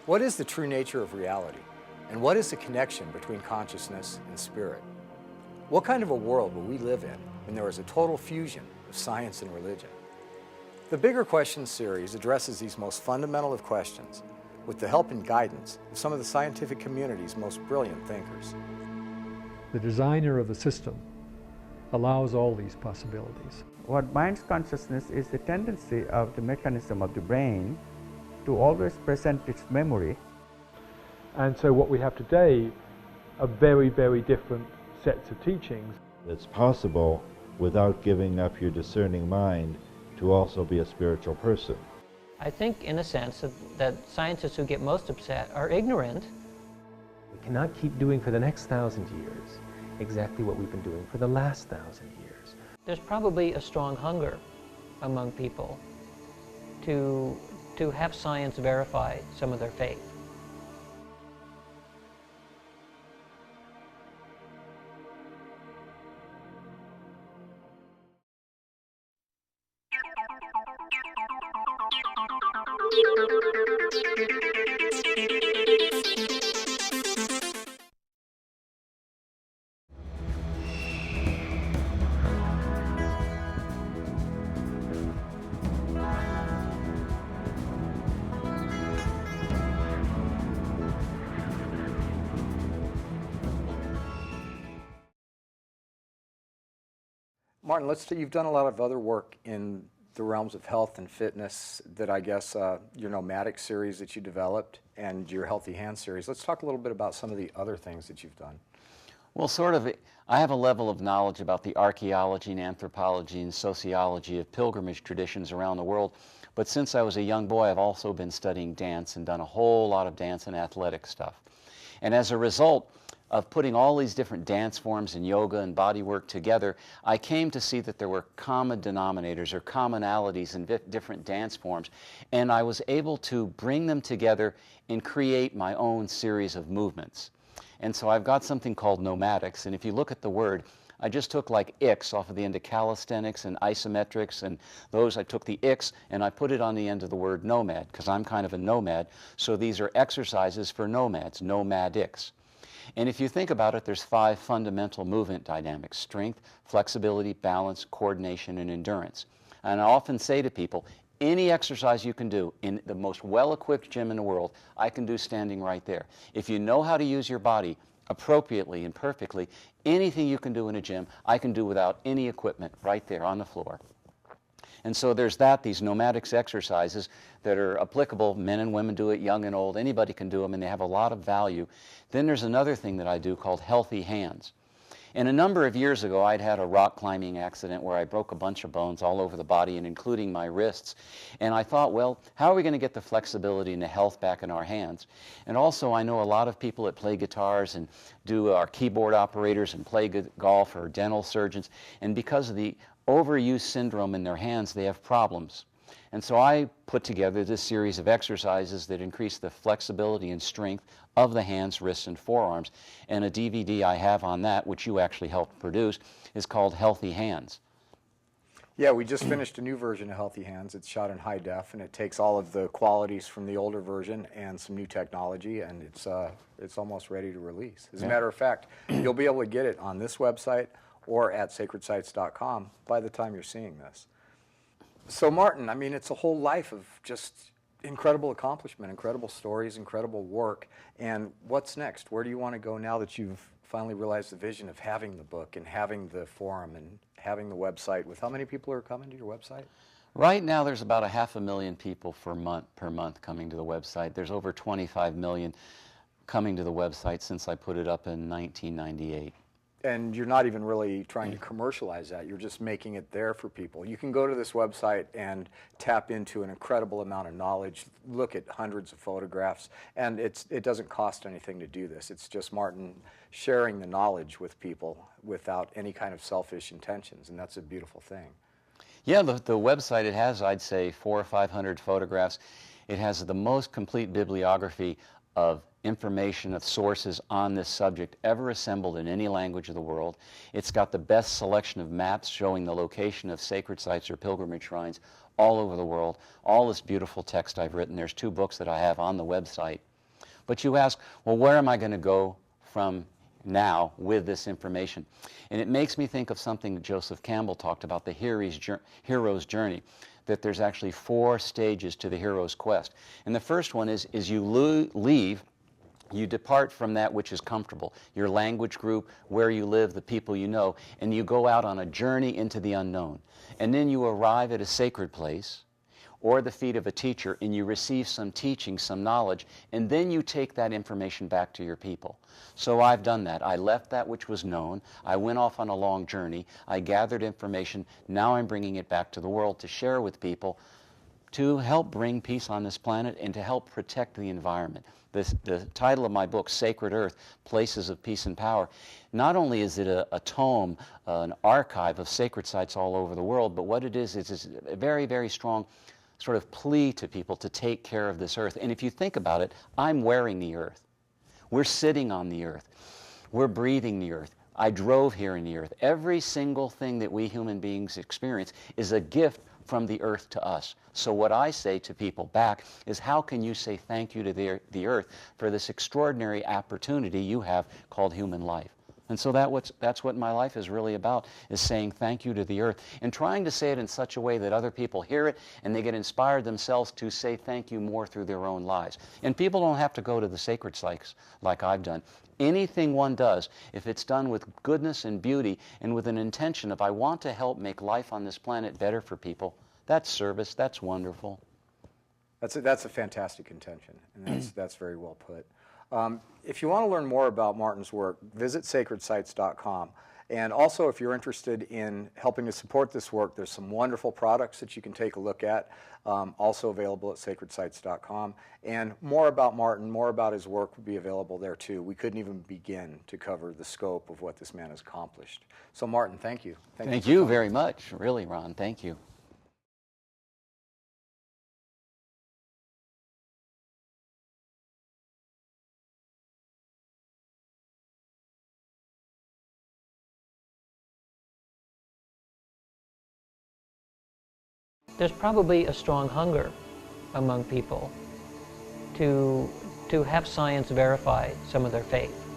What is the true nature of reality? And what is the connection between consciousness and spirit? What kind of a world will we live in when there is a total fusion of science and religion? The Bigger Questions series addresses these most fundamental of questions with the help and guidance of some of the scientific community's most brilliant thinkers. The designer of the system allows all these possibilities. What binds consciousness is the tendency of the mechanism of the brain to always present its memory. And so what we have today are very, very different sets of teachings. It's possible, without giving up your discerning mind, to also be a spiritual person. I think, in a sense, that scientists who get most upset are ignorant. We cannot keep doing for the next 1,000 years exactly what we've been doing for the last 1,000 years. There's probably a strong hunger among people to have science verify some of their faith. Martin, let's say you've done a lot of other work in the realms of health and fitness that I guess your Nomadic series that you developed and your Healthy Hands series. Let's talk a little bit about some of the other things that you've done. Well, sort of. I have a level of knowledge about the archaeology and anthropology and sociology of pilgrimage traditions around the world. But since I was a young boy, I've also been studying dance and done a whole lot of dance and athletic stuff. And as a result of putting all these different dance forms and yoga and body work together, I came to see that there were common denominators or commonalities in different dance forms, and I was able to bring them together and create my own series of movements. And so I've got something called nomadics, and if you look at the word, I just took like X off of the end of calisthenics and isometrics and those. I took the X and I put it on the end of the word nomad because I'm kind of a nomad. So these are exercises for nomads, nomadics. And if you think about it, there's 5 fundamental movement dynamics: strength, flexibility, balance, coordination, and endurance. And I often say to people, any exercise you can do in the most well-equipped gym in the world, I can do standing right there. If you know how to use your body appropriately and perfectly, anything you can do in a gym, I can do without any equipment right there on the floor. And so there's these nomadics exercises that are applicable. Men and women do it, young and old. Anybody can do them, and they have a lot of value. Then there's another thing that I do called Healthy Hands. And a number of years ago, I'd had a rock climbing accident where I broke a bunch of bones all over the body, and including my wrists. And I thought, well, how are we going to get the flexibility and the health back in our hands? And also, I know a lot of people that play guitars and are keyboard operators and play golf or dental surgeons. And because of the overuse syndrome in their hands, they have problems. And so I put together this series of exercises that increase the flexibility and strength of the hands, wrists, and forearms. And a DVD I have on that, which you actually helped produce, is called Healthy Hands. Yeah, we just finished a new version of Healthy Hands. It's shot in high def, and it takes all of the qualities from the older version and some new technology, and it's almost ready to release. As a matter of fact, you'll be able to get it on this website or at sacredsites.com by the time you're seeing this. So Martin, I mean, it's a whole life of just incredible accomplishment, incredible stories, incredible work. And what's next? Where do you want to go now that you've finally realized the vision of having the book and having the forum and having the website? With how many people are coming to your website? Right now, there's about 500,000 people per month coming to the website. There's over 25 million coming to the website since I put it up in 1998. And you're not even really trying to commercialize that. You're just making it there for people. You can go to this website and tap into an incredible amount of knowledge, look at hundreds of photographs, and it doesn't cost anything to do this. It's just Martin sharing the knowledge with people without any kind of selfish intentions, and that's a beautiful thing. Yeah, the website, it has, I'd say, 400 or 500 photographs. It has the most complete bibliography of information, of sources on this subject ever assembled in any language of the world. It's got the best selection of maps showing the location of sacred sites or pilgrimage shrines all over the world. All this beautiful text I've written. There's 2 books that I have on the website. But you ask, well, where am I going to go from now with this information? And it makes me think of something that Joseph Campbell talked about, the hero's journey, that there's actually 4 stages to the hero's quest. And the first one is you leave, you depart from that which is comfortable, your language group, where you live, the people you know, and you go out on a journey into the unknown. And then you arrive at a sacred place or the feet of a teacher, and you receive some teaching, some knowledge, and then you take that information back to your people. So I've done that. I left that which was known. I went off on a long journey. I gathered information. Now I'm bringing it back to the world to share with people, to help bring peace on this planet and to help protect the environment. The title of my book, Sacred Earth, Places of Peace and Power, not only is it a tome, an archive of sacred sites all over the world, but what it is a very, very strong sort of plea to people to take care of this earth. And if you think about it, I'm wearing the earth. We're sitting on the earth. We're breathing the earth. I drove here in the earth. Every single thing that we human beings experience is a gift from the earth to us. So what I say to people back is, how can you say thank you to the earth for this extraordinary opportunity you have called human life? And so that's what my life is really about, is saying thank you to the earth and trying to say it in such a way that other people hear it and they get inspired themselves to say thank you more through their own lives. And people don't have to go to the sacred sites like I've done. Anything one does, if it's done with goodness and beauty and with an intention of, I want to help make life on this planet better for people, that's service, that's wonderful. That's a fantastic intention, and that's very well put. If you want to learn more about Martin's work, visit sacredsites.com. And also, if you're interested in helping to support this work, there's some wonderful products that you can take a look at, also available at sacredsites.com. And more about Martin, more about his work will be available there too. We couldn't even begin to cover the scope of what this man has accomplished. So Martin, thank you. Thank you very much. Really, Ron, thank you. There's probably a strong hunger among people to have science verify some of their faith.